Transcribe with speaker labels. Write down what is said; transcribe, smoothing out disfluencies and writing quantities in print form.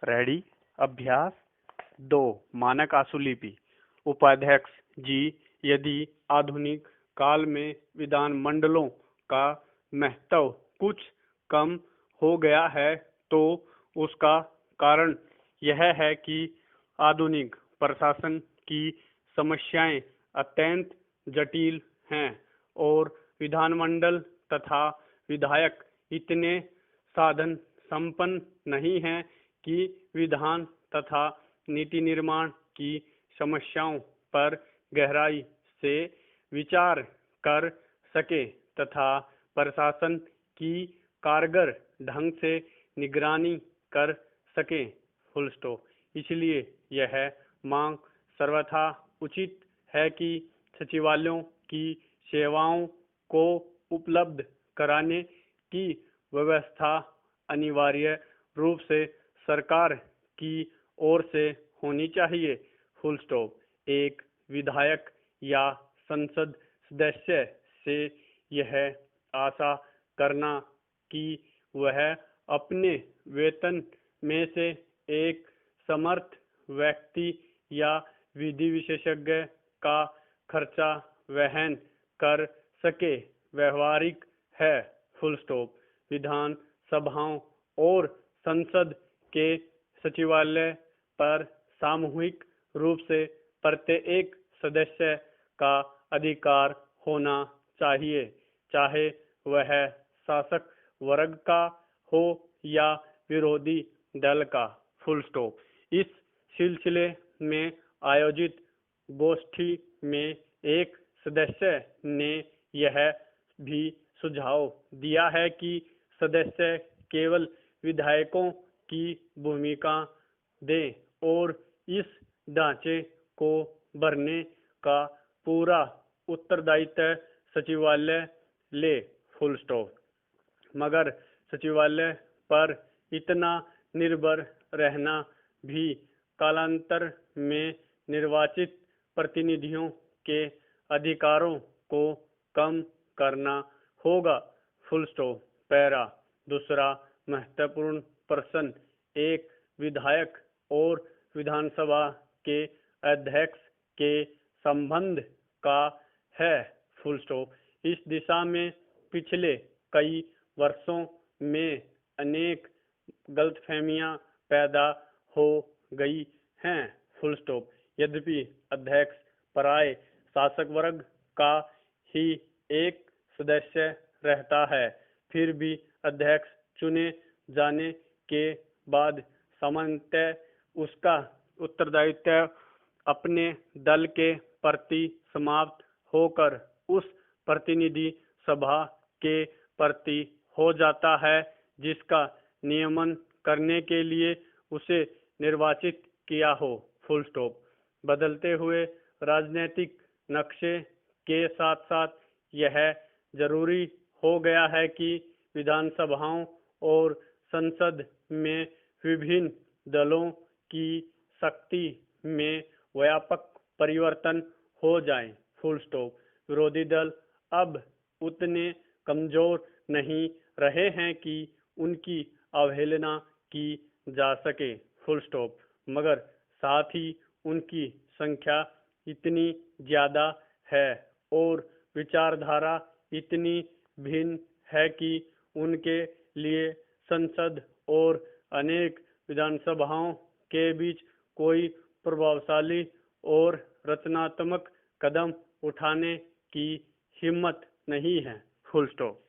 Speaker 1: Ready. अभ्यास 2। मानक आशुलिपि। उपाध्यक्ष जी, यदि आधुनिक काल में विधान मंडलों का महत्व कुछ कम हो गया है तो उसका कारण यह है कि आधुनिक प्रशासन की समस्याएं अत्यंत जटिल हैं और विधानमंडल तथा विधायक इतने साधन संपन्न नहीं हैं कि विधान तथा नीति निर्माण की समस्याओं पर गहराई से विचार कर सके तथा प्रशासन की कारगर ढंग से निगरानी कर सके। Full stop. इसलिए यह मांग सर्वथा उचित है कि सचिवालयों की सेवाओं को उपलब्ध कराने की व्यवस्था अनिवार्य रूप से सरकार की ओर से होनी चाहिए। Full stop. एक विधायक या संसद सदस्य से यह आशा करना कि वह अपने वेतन में से एक समर्थ व्यक्ति या विधि विशेषज्ञ का खर्चा वहन कर सके व्यवहारिक है। Full stop. विधान सभाओं और संसद के सचिवालय पर सामूहिक रूप से प्रत्येक सदस्य का अधिकार होना चाहिए, चाहे वह शासक वर्ग का हो या विरोधी दल का। Full stop. इस सिलसिले में आयोजित गोष्ठी में एक सदस्य ने यह भी सुझाव दिया है कि सदस्य केवल विधायकों की भूमिका दें और इस ढांचे को भरने का पूरा उत्तरदायित्व सचिवालय ले। Full stop. मगर सचिवालय पर इतना निर्भर रहना भी कालांतर में निर्वाचित प्रतिनिधियों के अधिकारों को कम करना होगा। Full stop. पैरा। दूसरा महत्वपूर्ण प्रश्न एक विधायक और विधानसभा के अध्यक्ष के संबंध का है। Full stop. इस दिशा में पिछले कई वर्षों में अनेक गलतफहमियां पैदा हो गई हैं। Full stop. यद्यपि अध्यक्ष पराय शासक वर्ग का ही एक सदस्य रहता है, फिर भी अध्यक्ष चुने जाने के बाद सामान्यतः उसका उत्तरदायित्व अपने दल के प्रति समाप्त होकर उस प्रतिनिधि सभा के प्रति हो जाता है जिसका नियमन करने के लिए उसे निर्वाचित किया हो। Full stop. बदलते हुए राजनीतिक नक्शे के साथ साथ यह जरूरी हो गया है कि विधानसभाओं और संसद में विभिन्न दलों की शक्ति में व्यापक परिवर्तन हो जाए। Full stop. विरोधी दल अब उतने कमजोर नहीं रहे हैं कि उनकी अवहेलना की जा सके। Full stop. मगर साथ ही उनकी संख्या इतनी ज्यादा है और विचारधारा इतनी भिन्न है कि उनके लिए संसद और अनेक विधानसभाओं के बीच कोई प्रभावशाली और रचनात्मक कदम उठाने की हिम्मत नहीं है। Full stop.